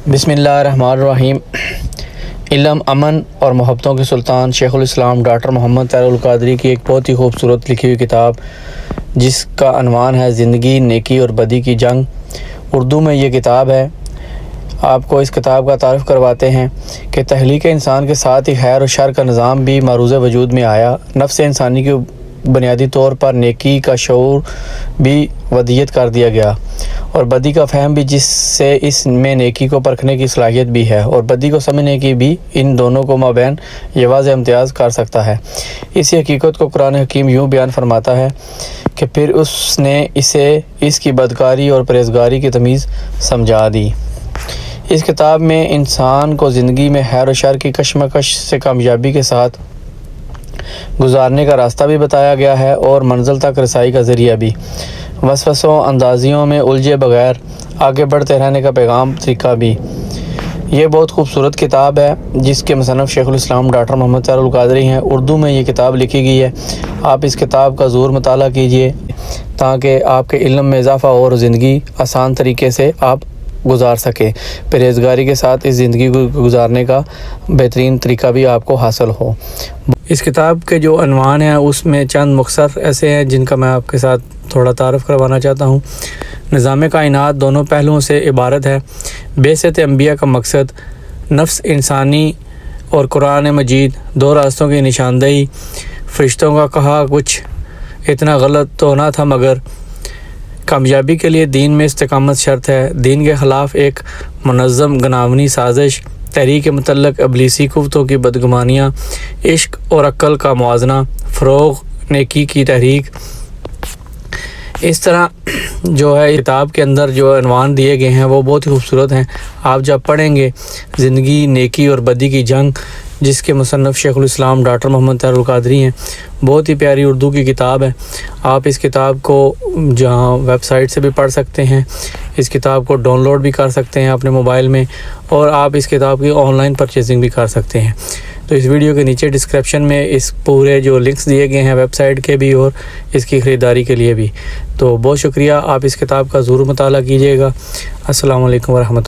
بسم اللہ الرحمن الرحیم۔ علم، امن اور محبتوں کے سلطان شیخ الاسلام ڈاکٹر محمد طاہر القادری کی ایک بہت ہی خوبصورت لکھی ہوئی کتاب جس کا عنوان ہے زندگی، نیکی اور بدی کی جنگ۔ اردو میں یہ کتاب ہے۔ آپ کو اس کتاب کا تعارف کرواتے ہیں کہ تخلیق انسان کے ساتھ ہی خیر و شر کا نظام بھی معروض وجود میں آیا۔ نفس انسانی کی بنیادی طور پر نیکی کا شعور بھی ودیت کر دیا گیا اور بدی کا فہم بھی، جس سے اس میں نیکی کو پرکھنے کی صلاحیت بھی ہے اور بدی کو سمجھنے کی بھی۔ ان دونوں کو مابین یہ واضح امتیاز کر سکتا ہے۔ اسی حقیقت کو قرآن حکیم یوں بیان فرماتا ہے کہ پھر اس نے اسے اس کی بدکاری اور پرہیزگاری کی تمیز سمجھا دی۔ اس کتاب میں انسان کو زندگی میں خیر و شر کی کشمکش سے کامیابی کے ساتھ گزارنے کا راستہ بھی بتایا گیا ہے اور منزل تک رسائی کا ذریعہ بھی۔ وسوسوں اندازیوں میں الجھے بغیر آگے بڑھتے رہنے کا پیغام طریقہ بھی۔ یہ بہت خوبصورت کتاب ہے جس کے مصنف شیخ الاسلام ڈاکٹر محمد طاہر القادری ہیں۔ اردو میں یہ کتاب لکھی گئی ہے۔ آپ اس کتاب کا ضرور مطالعہ کیجیے تاکہ آپ کے علم میں اضافہ اور زندگی آسان طریقے سے آپ گزار سکیں۔ پرہیزگاری کے ساتھ اس زندگی کو گزارنے کا بہترین طریقہ بھی آپ کو حاصل ہو۔ اس کتاب کے جو عنوان ہیں اس میں چند مختصر ایسے ہیں جن کا میں آپ کے ساتھ تھوڑا تعارف کروانا چاہتا ہوں۔ نظام کائنات دونوں پہلوؤں سے عبارت ہے۔ بعثت انبیاء کا مقصد نفس انسانی اور قرآن مجید دو راستوں کی نشاندہی۔ فرشتوں کا کہا کچھ اتنا غلط تو نہ تھا، مگر کامیابی کے لیے دین میں استقامت شرط ہے۔ دین کے خلاف ایک منظم گناونی سازش، تحریک متعلق ابلیسی قوتوں کی بدگمانیاں، عشق اور عقل کا موازنہ، فروغ نیکی کی تحریک۔ اس طرح جو ہے کتاب کے اندر جو عنوان دیے گئے ہیں وہ بہت ہی خوبصورت ہیں۔ آپ جب پڑھیں گے زندگی، نیکی اور بدی کی جنگ، جس کے مصنف شیخ الاسلام ڈاکٹر محمد طاہر القادری ہیں، بہت ہی پیاری اردو کی کتاب ہے۔ آپ اس کتاب کو جہاں ویب سائٹ سے بھی پڑھ سکتے ہیں، اس کتاب کو ڈاؤن لوڈ بھی کر سکتے ہیں اپنے موبائل میں، اور آپ اس کتاب کی آن لائن پرچیزنگ بھی کر سکتے ہیں۔ تو اس ویڈیو کے نیچے ڈسکرپشن میں اس پورے جو لنکس دیے گئے ہیں ویب سائٹ کے بھی اور اس کی خریداری کے لیے بھی۔ تو بہت شکریہ، آپ اس کتاب کا ضرور مطالعہ کیجیے گا۔ السلام علیکم ورحمۃ اللہ۔